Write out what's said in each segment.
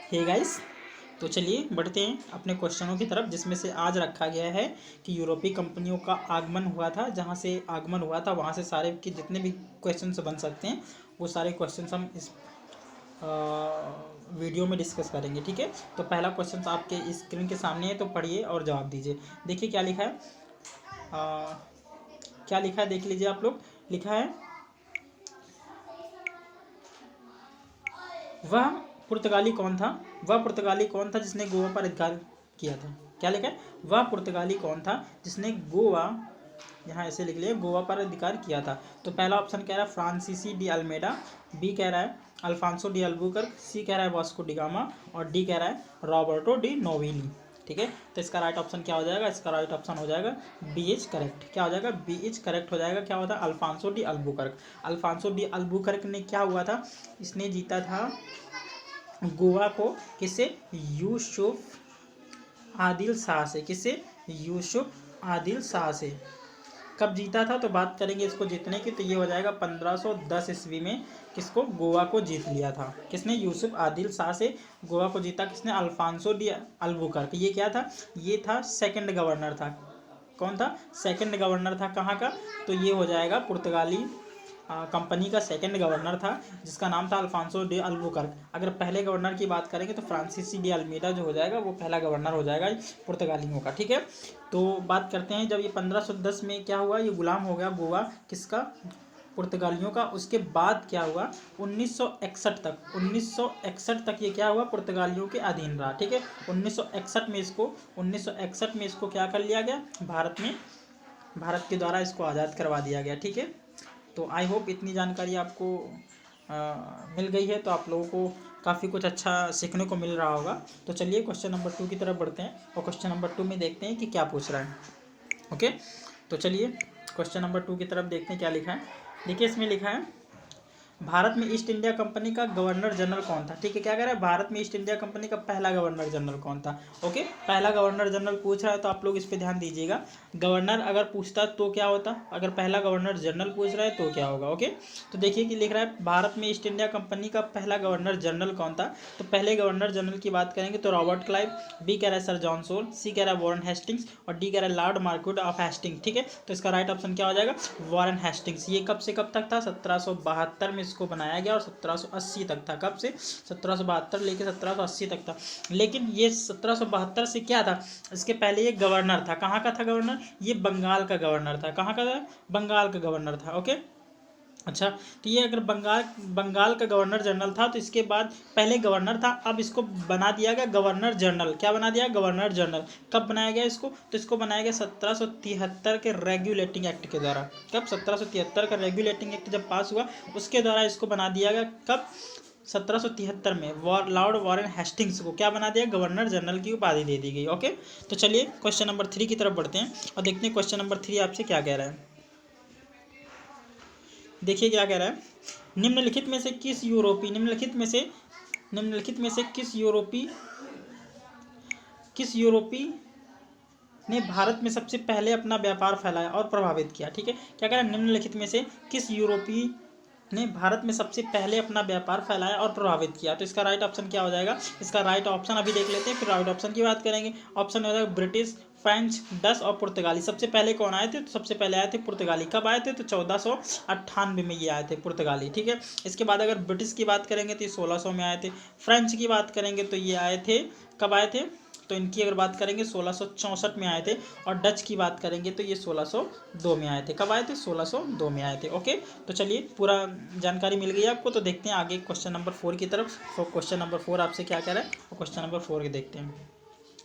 Hey guys, तो चलिए बढ़ते हैं अपने क्वेश्चनों की तरफ, जिसमें से आज रखा गया है कि यूरोपीय कंपनियों का आगमन हुआ था। जहाँ से आगमन हुआ था वहाँ से सारे के जितने भी क्वेश्चंस बन सकते हैं वो सारे क्वेश्चंस हम इस वीडियो में डिस्कस करेंगे। ठीक है, तो पहला क्वेश्चन आपके स्क्रीन के सामने है, तो पढ़िए और जवाब दीजिए। देखिए क्या लिखा है, क्या लिखा है देख लीजिए आप लोग। लिखा है, वह पुर्तगाली कौन था, वह पुर्तगाली कौन था जिसने गोवा पर अधिकार किया था। क्या लिखा है, वह पुर्तगाली कौन था जिसने गोवा, यहाँ ऐसे लिख लिया, गोवा पर अधिकार किया था। तो पहला ऑप्शन कह रहा है फ्रांसीसी डी अल्मेडा, बी कह रहा है अल्फांसो डी अल्बुकर्क, सी कह रहा है वास्को डी गामा और डी कह रहा है रॉबर्टो डी नोवेली। ठीक है, तो इसका राइट ऑप्शन क्या हो जाएगा, इसका राइट ऑप्शन हो जाएगा बी इज करेक्ट। क्या हो जाएगा, बी इज करेक्ट हो जाएगा। क्या होता है, Alfonso de Albuquerque. Alfonso de Albuquerque ने क्या हुआ था, इसने जीता था गोवा को, किससे, यूसुफ आदिल शाह से। किससे, यूसुफ आदिल शाह से। कब जीता था, तो बात करेंगे इसको जीतने की, तो ये हो जाएगा 1510 ईस्वी में किसको, गोवा को जीत लिया था। किसने, यूसुफ आदिल शाह से गोवा को जीता। किसने, अल्फांसो डी अल्बुकर्क। ये क्या था, ये था सेकंड गवर्नर था। कौन था, सेकंड गवर्नर था। कहाँ का, तो ये हो जाएगा पुर्तगाली कंपनी का सेकंड गवर्नर था, जिसका नाम था अल्फांसो डी अल्बुकर्क। अगर पहले गवर्नर की बात करेंगे तो फ्रांसीसी डी अल्मीडा जो हो जाएगा वो पहला गवर्नर हो जाएगा पुर्तगालियों का। ठीक है, तो बात करते हैं जब ये 1510 में क्या हुआ, ये गुलाम हो गया गोवा किसका, पुर्तगालियों का। उसके बाद क्या हुआ, 1961 तक, 1961 तक ये क्या हुआ, पुर्तगालियों के अधीन रहा। ठीक है, 1961 में इसको क्या कर लिया गया, भारत के द्वारा इसको आज़ाद करवा दिया गया। ठीक है, तो आई होप इतनी जानकारी आपको मिल गई है, तो आप लोगों को काफ़ी कुछ अच्छा सीखने को मिल रहा होगा। तो चलिए क्वेश्चन नंबर 2 की तरफ बढ़ते हैं और क्वेश्चन नंबर 2 में देखते हैं कि क्या पूछ रहा है। ओके, तो चलिए क्वेश्चन नंबर 2 की तरफ देखते हैं क्या लिखा है। देखिए इसमें लिखा है, भारत में ईस्ट इंडिया कंपनी का गवर्नर जनरल कौन था। ठीक है, क्या कह रहा है, भारत में ईस्ट इंडिया कंपनी का पहला गवर्नर जनरल कौन था। ओके, पहला गवर्नर जनरल पूछ रहा है, तो आप लोग इस पे ध्यान दीजिएगा। गवर्नर अगर पूछता तो क्या होता, अगर पहला गवर्नर जनरल पूछ रहा है तो क्या होगा। ओके, तो देखिए कि लिख रहा है भारत में ईस्ट इंडिया कंपनी का पहला गवर्नर जनरल कौन था। तो पहले गवर्नर जनरल की बात करेंगे तो रॉबर्ट क्लाइव, बी कह रहा है सर जॉन सोल, सी कह रहा है वॉरेन हेस्टिंग्स और डी कह रहा है लॉर्ड मार्क्वेट ऑफ हेस्टिंग्स। ठीक है, तो इसका राइट ऑप्शन क्या हो जाएगा, वॉरेन हेस्टिंग्स। ये कब से कब तक था, 1772 में इसको बनाया गया और 1780 तक था। कब से, 1772 लेके 1780 तक था। लेकिन ये 1772 से क्या था, इसके पहले ये गवर्नर था। कहाँ का था गवर्नर, ये बंगाल का गवर्नर था। कहाँ का था, बंगाल का गवर्नर था। ओके, अच्छा, तो ये अगर बंगाल का गवर्नर जनरल था, तो इसके बाद पहले गवर्नर था, अब इसको बना दिया गया गवर्नर जनरल। क्या बना दिया, गवर्नर जनरल। कब बनाया गया इसको, तो इसको बनाया गया 1773 के रेगुलेटिंग एक्ट के द्वारा। कब, 1773 का रेगुलेटिंग एक्ट जब पास हुआ उसके द्वारा इसको बना दिया गया। कब, 1773 में लॉर्ड वॉरेन हेस्टिंग्स को क्या बना दिया, गवर्नर जनरल की उपाधि दे दी गई। ओके, तो चलिए क्वेश्चन नंबर 3 की तरफ बढ़ते हैं और देखते हैं क्वेश्चन नंबर 3 आपसे क्या कह रहा है। देखिए क्या कह रहा है, निम्नलिखित में से किस यूरोपीय, निम्नलिखित में से किस यूरोपीय ने भारत में सबसे पहले अपना व्यापार फैलाया और प्रभावित किया। ठीक है, क्या कह रहा है, निम्नलिखित में से किस यूरोपीय ने भारत में सबसे पहले अपना व्यापार फैलाया और प्रभावित किया। तो इसका राइट ऑप्शन क्या हो जाएगा, इसका राइट ऑप्शन अभी देख लेते हैं फिर राइट ऑप्शन की बात करेंगे। ऑप्शन हो जाएगा ब्रिटिश, फ्रेंच, डच और पुर्तगाली। सबसे पहले कौन आए थे, तो सबसे पहले आए थे पुर्तगाली। कब आए थे, तो 1498 में ये आए थे पुर्तगाली। ठीक है, इसके बाद अगर ब्रिटिश की बात करेंगे तो ये 1600 में आए थे। फ्रेंच की बात करेंगे तो ये आए थे, कब आए थे, तो इनकी अगर बात करेंगे 1664 में आए थे। और डच की बात करेंगे तो ये 1602 में आए थे। कब आए थे, 1602 में आए थे। ओके, तो चलिए पूरा जानकारी मिल गई आपको, तो देखते हैं आगे क्वेश्चन नंबर 4 की तरफ। तो क्वेश्चन नंबर 4 आपसे क्या कह रहा है, और क्वेश्चन नंबर 4 के देखते हैं।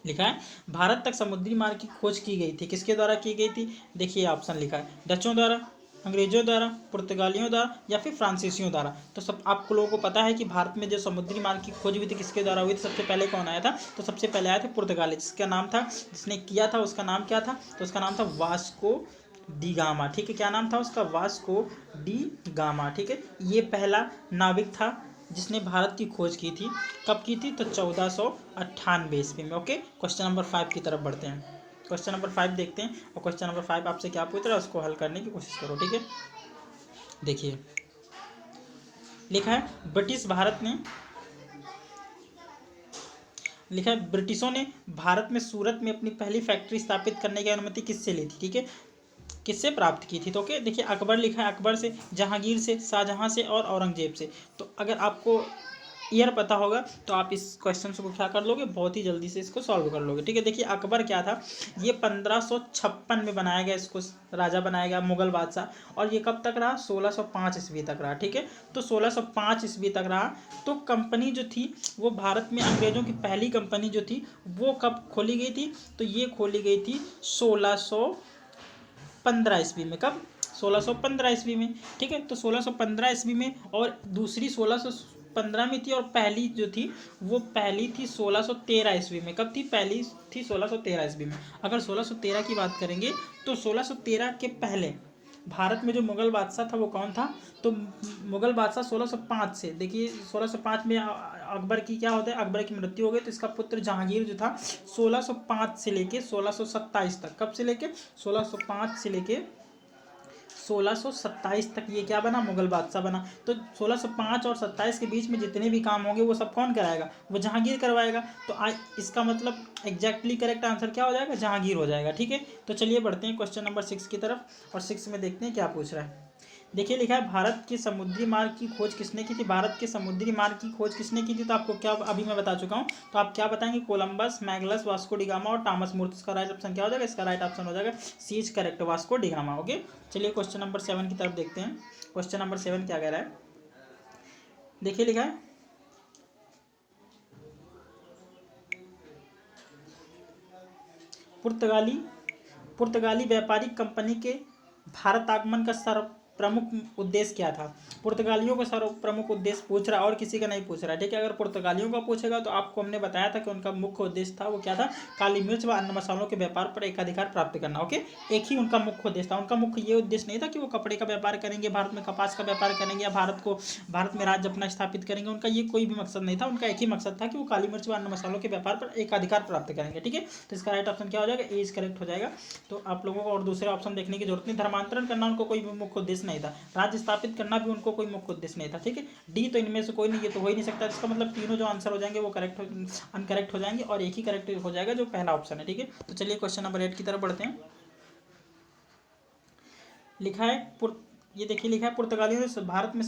लिखा है, भारत तक समुद्री मार्ग की खोज की गई थी, किसके द्वारा की गई थी। देखिए ऑप्शन लिखा है, डचों द्वारा, अंग्रेजों द्वारा, पुर्तगालियों द्वारा या फिर फ्रांसीसियों द्वारा। तो सब आप लोगों को पता है कि भारत में जो समुद्री मार्ग की खोज हुई थी किसके द्वारा हुई थी, सबसे पहले कौन आया था, तो सबसे पहले आया था पुर्तगाली। जिसका नाम था, जिसने किया था उसका नाम क्या था, तो उसका नाम था वास्को डी गामा। ठीक है, क्या नाम था उसका, वास्को डी गामा। ठीक है, ये पहला नाविक था जिसने भारत की खोज की थी। कब की थी, तो 1498 ईस्वी में। ओके, क्वेश्चन नंबर 5 की तरफ बढ़ते हैं। क्वेश्चन नंबर 5 देखते हैं और क्वेश्चन नंबर 5 आपसे क्या पूछ रहा है उसको हल करने की कोशिश करो। ठीक है, देखिए लिखा है, ब्रिटिश भारत ने लिखा है ब्रिटिशों ने भारत में सूरत में अपनी पहली फैक्ट्री स्थापित करने की अनुमति किससे ली थी, ठीक है, किससे प्राप्त की थी। तो ओके देखिए अकबर लिखा है, अकबर से, जहांगीर से, शाहजहां से और औरंगजेब से। तो अगर आपको ईयर पता होगा तो आप इस क्वेश्चन को क्या कर लोगे, बहुत ही जल्दी से इसको सॉल्व कर लोगे, ठीक है। देखिए अकबर क्या था, ये 1556 में बनाया गया, इसको राजा बनाया गया, मुगल बादशाह। और ये कब तक रहा, 1605 ईस्वी तक रहा, ठीक है। तो 1605 ईस्वी तक रहा। तो कंपनी जो थी वो भारत में अंग्रेजों की पहली कंपनी जो थी वो कब खोली गई थी, तो ये खोली गई थी 1615 ईस्वी में। कब, 1615 ईस्वी में, ठीक है। तो 1615 ईस्वी में, और दूसरी 1615 में थी, और पहली जो थी वो पहली थी 1613 ईस्वी में। कब थी, पहली थी 1613 ईस्वी में। अगर 1613 की बात करेंगे तो 1613 के पहले भारत में जो मुगल बादशाह था वो कौन था, तो मुगल बादशाह 1605 से, देखिए 1605 में अकबर की क्या होता है, अकबर की मृत्यु हो गई। तो इसका पुत्र जहांगीर जो था 1605 से लेके 1627 तक, कब से लेके 1605 से लेके 1627 तक ये क्या बना, मुगल बादशाह बना। तो 1605 और 27 के बीच में जितने भी काम होंगे वो सब कौन कराएगा, वो जहांगीर करवाएगा। तो इसका मतलब एग्जैक्टली करेक्ट आंसर क्या हो जाएगा, जहांगीर हो जाएगा, ठीक है। तो चलिए बढ़ते हैं क्वेश्चन नंबर 6 की तरफ, और 6 में देखते हैं क्या पूछ रहा है। देखिए लिखा है भारत के समुद्री मार्ग की खोज किसने की थी, भारत के समुद्री मार्ग की खोज किसने की थी। तो आपको क्या अभी मैं बता चुका हूँ, तो आप क्या बताएंगे, कोलंबस, मैगलस, वास्को डिगामा और टॉमस मूर। इसका राइट ऑप्शन क्या हो जाएगा, इसका राइट ऑप्शन हो जाएगा C is correct, Vasco da Gama. Okay चलिए क्वेश्चन नंबर 7 की तरफ देखते हैं। क्वेश्चन नंबर 7 क्या कह रहा है, देखिए लिखा है पुर्तगाली व्यापारिक कंपनी के भारत आगमन का सर्व प्रमुख उद्देश्य क्या था। पुर्तगालियों का सर्व प्रमुख उद्देश्य पूछ रहा है, और किसी का नहीं पूछ रहा है, ठीक है। अगर पुर्तगालियों का पूछेगा तो आपको हमने बताया था कि उनका मुख्य उद्देश्य था वो क्या था, काली मिर्च व अन्य मसालों के व्यापार पर एकाधिकार प्राप्त करना। ओके एक ही उनका मुख्य उद्देश्य था। उनका मुख्य ये उद्देश्य नहीं था कि वो कपड़े का व्यापार करेंगे, भारत में कपास का व्यापार करेंगे, या भारत में राज्य अपना स्थापित करेंगे। उनका ये कोई भी मकसद नहीं था। उनका एक ही मकसद था कि वो काली मिर्च व अन्य मसालों के व्यापार पर एकाधिकार प्राप्त करेंगे, ठीक है। तो इसका राइट ऑप्शन क्या हो जाएगा, ए इज करेक्ट हो जाएगा। तो आप लोगों को और दूसरे ऑप्शन देखने की जरूरत नहीं। धर्मांतरण करना उनको कोई भी मुख्य उद्देश्य नहीं था, राज्य स्थापित करना भी उनको कोई मुख्य उद्देश्य नहीं था, ठीक है। डी तो इनमें से कोई नहीं, ये तो हो ही नहीं सकता। इसका मतलब तीनों जो आंसर हो जाएंगे वो करेक्ट अनकरेक्ट हो जाएंगे, और एक ही करेक्ट हो जाएगा जो पहला ऑप्शन है, ठीक है। तो चलिए क्वेश्चन नंबर 8 की तरफ बढ़ते हैं। लिखा है ये देखिए लिखा है पुर्तगालियों ने भारत में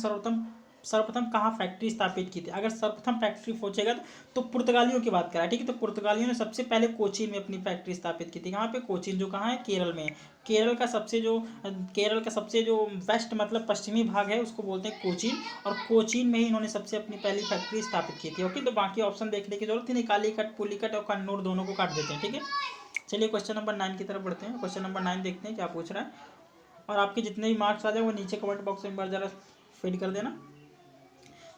सर्वप्रथम कहाँ फैक्ट्री स्थापित की थी। अगर सर्वप्रथम फैक्ट्री पूछेगा तो पुर्तगालियों की बात करा, ठीक है। तो पुर्तगालियों ने सबसे पहले कोचीन में अपनी फैक्ट्री स्थापित की थी। कहाँ पे, कोचीन, जो कहाँ है, केरल में। केरल का सबसे जो वेस्ट मतलब पश्चिमी भाग है उसको बोलते हैं कोचीन, और कोचीन में ही इन्होंने सबसे अपनी पहली फैक्ट्री स्थापित की थी। ओके तो बाकी ऑप्शन देखने की जरूरत ही नहीं, कालीकट, पुलिकट और कन्नौर दोनों को काट देते हैं, ठीक है। चलिए क्वेश्चन नंबर 9 की तरफ बढ़ते हैं। क्वेश्चन नंबर 9 देखते हैं क्या पूछ रहा है, और आपके जितने भी मार्क्स आ जाए वो नीचे कमेंट बॉक्स में एक बार जरा फीड कर देना।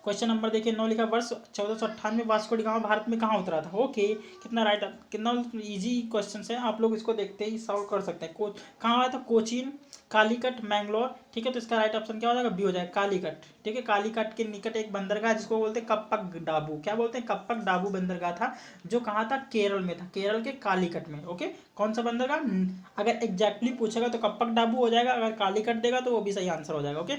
क्वेश्चन नंबर देखिए 9 लिखा, वर्ष 1498 वास्को डिगामा भारत में कहाँ उतरा था। ओके कितना इजी क्वेश्चन है, आप लोग इसको देखते ही सॉल्व कर सकते हैं। कहाँ आया था, कोचीन, कालीकट, मैंगलोर, ठीक है। तो इसका राइट ऑप्शन क्या हो जाएगा, बी हो जाएगा, कालीकट, ठीक है। कालीकट के निकट एक बंदरगाह जिसको बोलते हैं कप्पक डाबू, क्या बोलते हैं, कप्पक डाबू बंदरगाह था, जो कहाँ था, केरल में था, केरल के कालीकट में। ओके कौन सा बंदरगाह, अगर एग्जैक्टली पूछेगा तो कप्पक डाबू हो जाएगा, अगर कालीकट देगा तो वो भी सही आंसर हो जाएगा। ओके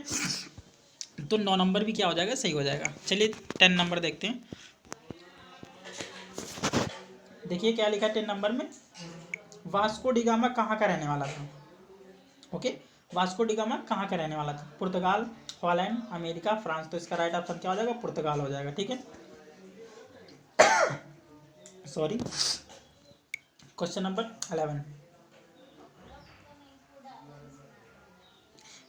तो 9 नंबर भी क्या हो जाएगा, सही हो जाएगा। चलिए 10 नंबर देखते हैं। देखिए क्या लिखा है 10 नंबर में, वास्को डिगामा कहाँ का रहने वाला था। ओके वास्को डिगामा कहाँ का रहने वाला था, पुर्तगाल, हॉलैंड, अमेरिका, फ्रांस। तो इसका राइट ऑप्शन क्या हो जाएगा, पुर्तगाल हो जाएगा, ठीक है। सॉरी क्वेश्चन नंबर 11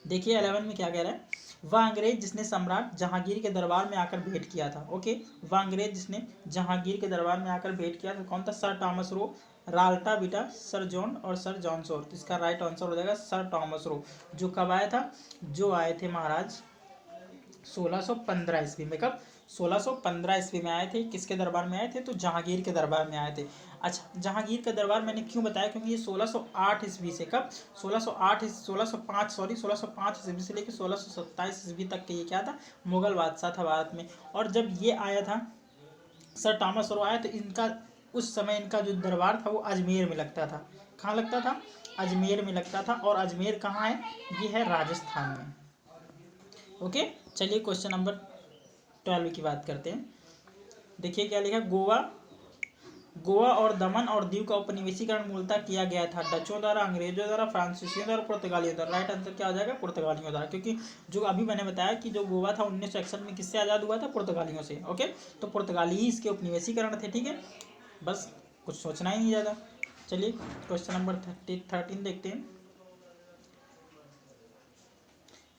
देखिए 11 में क्या कह रहा है, वह अंग्रेज जिसने सम्राट जहांगीर के दरबार में आकर भेंट किया था। ओके वह अंग्रेज जिसने जहांगीर के दरबार में आकर भेंट किया था कौन था, सर टॉमस रो, राल्टा बीटा, सर जॉन और सर जॉन सोर। तो इसका राइट आंसर हो जाएगा सर टॉमस रो। जो कब आया था, जो आए थे महाराज 1615 ईस्वी में। कब, 1615 ईस्वी में आए थे। किसके दरबार में आए थे, तो जहांगीर के दरबार में आए थे। अच्छा जहांगीर का दरबार मैंने क्यों बताया, क्योंकि ये 1608 ईस्वी से, कब 1605 ईस्वी से लेकर 1627 ईस्वी तक के ये क्या था, मुगल बादशाह था भारत में। और जब ये आया था सर टॉमस और आया तो इनका उस समय इनका जो दरबार था वो अजमेर में लगता था। कहाँ लगता था, अजमेर में लगता था। और अजमेर कहाँ है, ये है राजस्थान में। ओके चलिए क्वेश्चन नंबर 12 की बात करते हैं। देखिए क्या लिखा, गोवा और दमन और दीव का उपनिवेशीकरण मूलतः किया गया था डचों द्वारा, अंग्रेजों द्वारा, फ्रांसीसियों द्वारा, पुर्तगालियों द्वारा। राइट आंसर क्या हो जाएगा? पुर्तगालियों द्वारा, क्योंकि जो अभी मैंने बताया कि जो गोवा था 1961 में किससे आज़ाद हुआ था? पुर्तगालियों से। ओके, तो पुर्तगाली ही इसके उपनिवेशीकरण थे। ठीक है, बस कुछ सोचना ही नहीं ज़्यादा। चलिए क्वेश्चन नंबर 13 देखते हैं।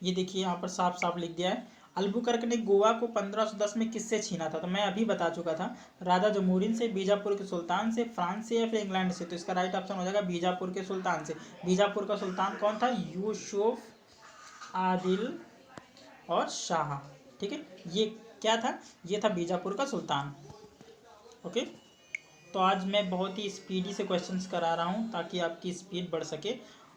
ये देखिए यहाँ पर साफ साफ लिख दिया है, अल्बुकर्क ने गोवा को 1510 में किससे छीना था? तो मैं अभी बता चुका था, राजा जमूरिन से, बीजापुर के सुल्तान से, फ्रांस से या फिर इंग्लैंड से। तो इसका राइट ऑप्शन हो जाएगा बीजापुर के सुल्तान से। बीजापुर का सुल्तान कौन था? यूसुफ आदिल और शाह। ठीक है, ये क्या था? ये था बीजापुर का सुल्तान। ओके, तो आज मैं बहुत ही स्पीडी से क्वेश्चंस करा रहा हूँ ताकि आपकी स्पीड बढ़ सके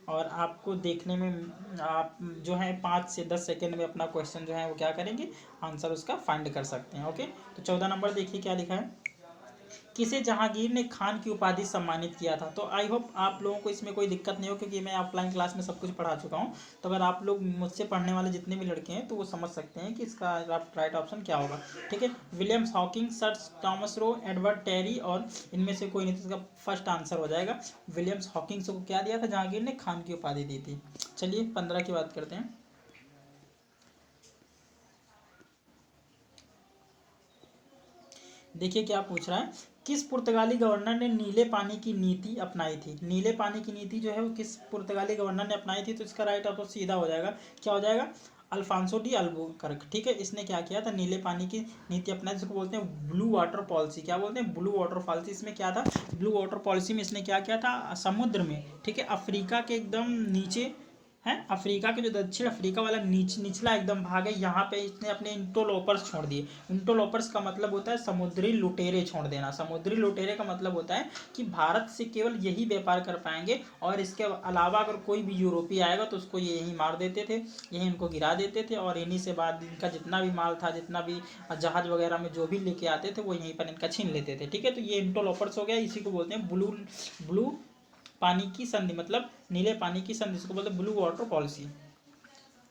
और आपको देखने में आप जो है 5 से 10 सेकेंड में अपना क्वेश्चन जो है वो क्या करेंगे? आंसर उसका फाइंड कर सकते हैं। ओके, तो 14 नंबर देखिए क्या लिखा है, किसे जहांगीर ने खान की उपाधि सम्मानित किया था? तो आई होप आप लोगों को इसमें कोई दिक्कत नहीं हो, क्योंकि मैं ऑफलाइन क्लास में सब कुछ पढ़ा चुका हूँ। तो अगर आप लोग मुझसे पढ़ने वाले जितने भी लड़के हैं तो वो समझ सकते हैं कि इसका राइट ऑप्शन क्या होगा। ठीक है, William Hawkins, sir Thomas Roe, Edward Terry और इनमें से कोई नहीं। तो इसका फर्स्ट आंसर हो जाएगा विलियम हॉकिंग को क्या दिया था जहांगीर ने? खान की उपाधि दी थी। चलिए 15 की बात करते हैं। देखिए क्या पूछ रहा है, किस पुर्तगाली गवर्नर ने नीले पानी की नीति अपनाई थी? नीले पानी की नीति जो है वो किस पुर्तगाली गवर्नर ने अपनाई थी? तो इसका राइट आंसर सीधा हो जाएगा, क्या हो जाएगा? Alfonso de Albuquerque. ठीक है, इसने क्या किया था? नीले पानी की नीति अपनाई, जिसको बोलते हैं ब्लू वाटर पॉलिसी। क्या बोलते हैं? Blue water policy. इसमें क्या था? ब्लू वाटर पॉलिसी में इसने क्या किया था? समुद्र में, ठीक है, अफ्रीका के एकदम नीचे है, अफ्रीका के जो दक्षिण अफ्रीका वाला निचला एकदम भाग है, यहाँ पे इसने अपने इंटरलोपर्स छोड़ दिए। इंटरलोपर्स का मतलब होता है समुद्री लुटेरे छोड़ देना। समुद्री लुटेरे का मतलब होता है कि भारत से केवल यही व्यापार कर पाएंगे और इसके अलावा अगर कोई भी यूरोपीय आएगा तो उसको ये यहीं मार देते थे, यहीं इनको गिरा देते थे और इन्हीं से बाद इनका जितना भी माल था, जितना भी जहाज वगैरह में जो भी लेके आते थे वो यहीं पर इनका छीन लेते थे। ठीक है, तो ये इंटरलोपर्स हो गया, इसी को बोलते हैं ब्लू पानी की संधि, मतलब नीले पानी की संधि, इसको बोलते हैं ब्लू वाटर पॉलिसी।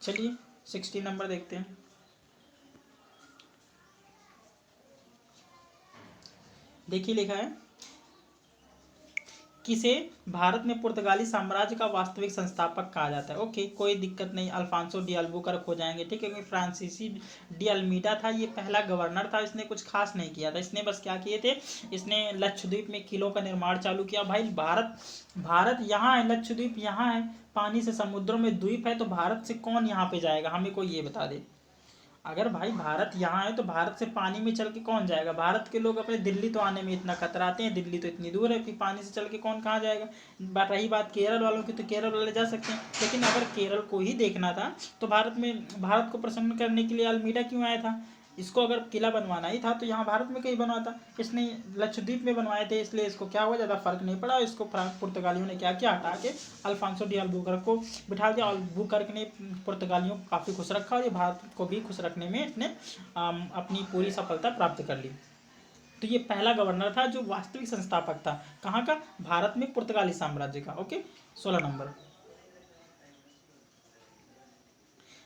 चलिए 16 नंबर देखते हैं। देखिए लिखा है, किसे भारत में पुर्तगाली साम्राज्य का वास्तविक संस्थापक कहा जाता है? ओके, कोई दिक्कत नहीं, अल्फांसो डी अल्बुकर्क हो जाएंगे। ठीक है, क्योंकि फ्रांसीसी डी अल्मीडा था, ये पहला गवर्नर था, इसने कुछ खास नहीं किया था। इसने बस क्या किए थे? इसने लक्षद्वीप में किलों का निर्माण चालू किया। भाई भारत यहाँ है, लक्षद्वीप यहाँ है, पानी से समुद्रों में द्वीप है, तो भारत से कौन यहाँ पे जाएगा? हमें कोई ये बता दे। अगर भाई भारत यहाँ है तो भारत से पानी में चल के कौन जाएगा? भारत के लोग अपने दिल्ली तो आने में इतना कतराते हैं, दिल्ली तो इतनी दूर है कि पानी से चल के कौन कहाँ जाएगा। रही बात केरल वालों की, तो केरल वाले जा सकते हैं, लेकिन अगर केरल को ही देखना था तो भारत को प्रसन्न करने के लिए अल्मीडा क्यों आया था? इसको अगर किला बनवाना ही था तो यहाँ भारत में कहीं बनवाता, इसने लक्षद्वीप में बनवाए थे, इसलिए इसको क्या हुआ? ज़्यादा फर्क नहीं पड़ा। इसको पुर्तगालियों ने क्या किया? हटा के अल्फांसो डी अल्बुकर्क को बिठा दिया। अल्बुकर्क ने पुर्तगालियों को काफ़ी खुश रखा और ये भारत को भी खुश रखने में इसने अपनी पूरी सफलता प्राप्त कर ली। तो ये पहला गवर्नर था जो वास्तविक संस्थापक था। कहाँ का? भारत में पुर्तगाली साम्राज्य का। ओके, 16 नंबर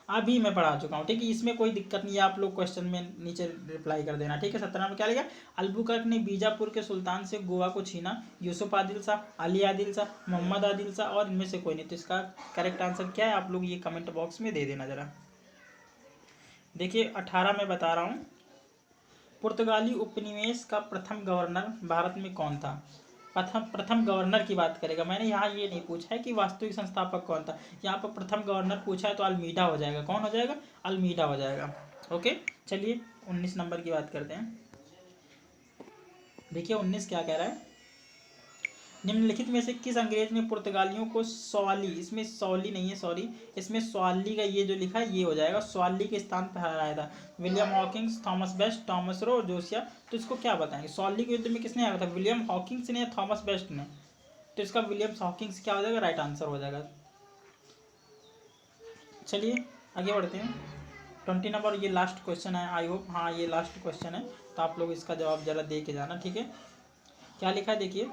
अभी मैं पढ़ा चुका हूँ। ठीक है, इसमें कोई दिक्कत नहीं है, आप लोग क्वेश्चन में नीचे रिप्लाई कर देना। ठीक है, 17 में क्या लिखा? अल्बुकर्क ने बीजापुर के सुल्तान से गोवा को छीना। यूसुफ आदिल शाह, अली आदिल शाह, मोहम्मद आदिल शाह और इनमें से कोई नहीं। तो इसका करेक्ट आंसर क्या है? आप लोग ये कमेंट बॉक्स में दे देना जरा। देखिए 18 में बता रहा हूँ, पुर्तगाली उपनिवेश का प्रथम गवर्नर भारत में कौन था? प्रथम गवर्नर की बात करेगा। मैंने यहाँ ये नहीं पूछा है कि वास्तविक संस्थापक कौन था, यहाँ पर प्रथम गवर्नर पूछा है तो अल्मीडा हो जाएगा। कौन हो जाएगा? अल्मीडा हो जाएगा। ओके, चलिए 19 नंबर की बात करते हैं। देखिए 19 क्या कह रहा है, निम्नलिखित में से किस अंग्रेज ने पुर्तगालियों को सवाली, इसमें सौली नहीं है सॉरी, इसमें सवाली का ये जो लिखा है ये हो जाएगा, सवाली के स्थान पर हराया था? William Hawkins, Thomas Best, Thomas Roe, Josiah. तो इसको क्या बताएंगे? सवाली के युद्ध में किसने आया था? विलियम हॉकिंग्स ने या थॉमस बेस्ट ने? तो इसका विलियम हॉकिंग्स क्या हो जाएगा? राइट आंसर हो जाएगा। चलिए आगे बढ़ते हैं। 20 नंबर ये लास्ट क्वेश्चन है, आई होप, हाँ ये लास्ट क्वेश्चन है, तो आप लोग इसका जवाब जरा दे के जाना। ठीक है, क्या लिखा है देखिए,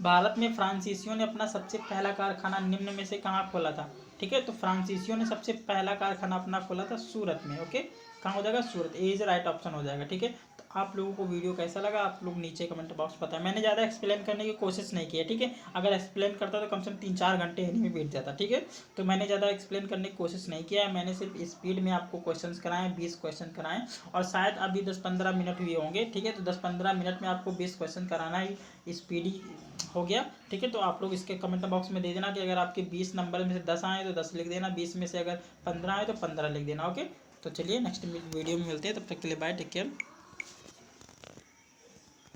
भारत में फ्रांसीसियों ने अपना सबसे पहला कारखाना निम्न में से कहाँ खोला था? ठीक है, तो फ्रांसीसियों ने सबसे पहला कारखाना अपना खोला था सूरत में। ओके, कहाँ हो जाएगा? सूरत। ए इज राइट ऑप्शन हो जाएगा। ठीक है, तो आप लोगों को वीडियो कैसा लगा आप लोग नीचे कमेंट बॉक्स बताएं। मैंने ज़्यादा एक्सप्लेन करने की कोशिश नहीं की है, ठीक है। अगर एक्सप्लेन करता तो कम से कम 3-4 घंटे हिंदी में बीत जाता, ठीक है। तो मैंने ज़्यादा एक्सप्लेन करने की कोशिश नहीं किया है, मैंने सिर्फ स्पीड में आपको क्वेश्चंस कराएं, 20 क्वेश्चन कराएं, और शायद अभी 10-15 मिनट हुए होंगे, ठीक है। तो 10-15 मिनट में आपको 20 क्वेश्चन कराना ही स्पीडी हो गया, ठीक है। तो आप लोग इसके कमेंट बॉक्स में दे देना कि अगर आपके 20 नंबर में से 10 आए तो 10 लिख देना, 20 में से अगर 15 आए तो 15 लिख देना, ओके। तो चलिए नेक्स्ट वीडियो में मिलते हैं, तब तक के लिए बाय, टेक केयर।